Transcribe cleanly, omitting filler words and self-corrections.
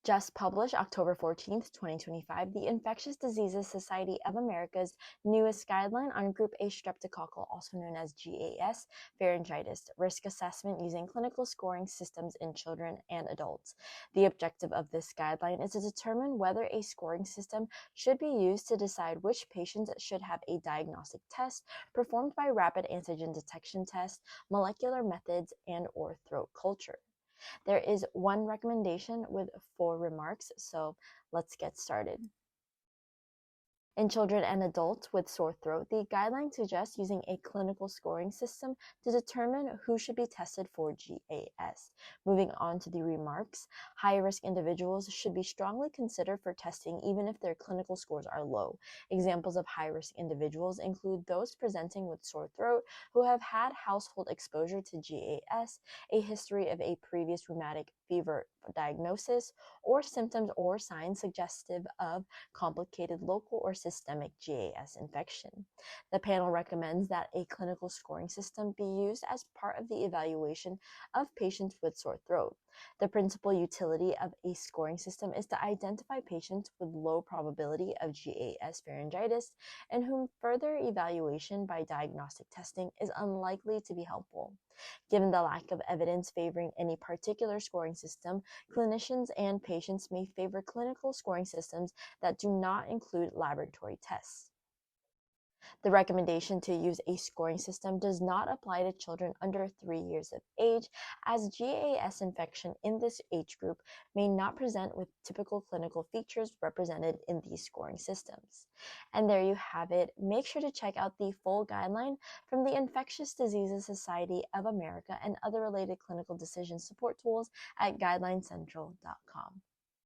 Just published October 14th, 2025, the Infectious Diseases Society of America's newest guideline on Group A streptococcal, also known as GAS, pharyngitis, risk assessment using clinical scoring systems in children and adults. The objective of this guideline is to determine whether a scoring system should be used to decide which patients should have a diagnostic test performed by rapid antigen detection test, molecular methods, and/or throat culture. There is one recommendation with 4 remarks, so let's get started. In children and adults with sore throat, the guideline suggests using a clinical scoring system to determine who should be tested for GAS. Moving on to the remarks, high-risk individuals should be strongly considered for testing even if their clinical scores are low. Examples of high-risk individuals include those presenting with sore throat who have had household exposure to GAS, a history of a previous rheumatic fever diagnosis, or symptoms or signs suggestive of complicated local or systemic GAS infection. The panel recommends that a clinical scoring system be used as part of the evaluation of patients with sore throat. The principal utility of a scoring system is to identify patients with low probability of GAS pharyngitis and whom further evaluation by diagnostic testing is unlikely to be helpful. Given the lack of evidence favoring any particular scoring system, clinicians and patients may favor clinical scoring systems that do not include laboratory tests. The recommendation to use a scoring system does not apply to children under 3 years of age, as GAS infection in this age group may not present with typical clinical features represented in these scoring systems. And there you have it. Make sure to check out the full guideline from the Infectious Diseases Society of America and other related clinical decision support tools at guidelinecentral.com.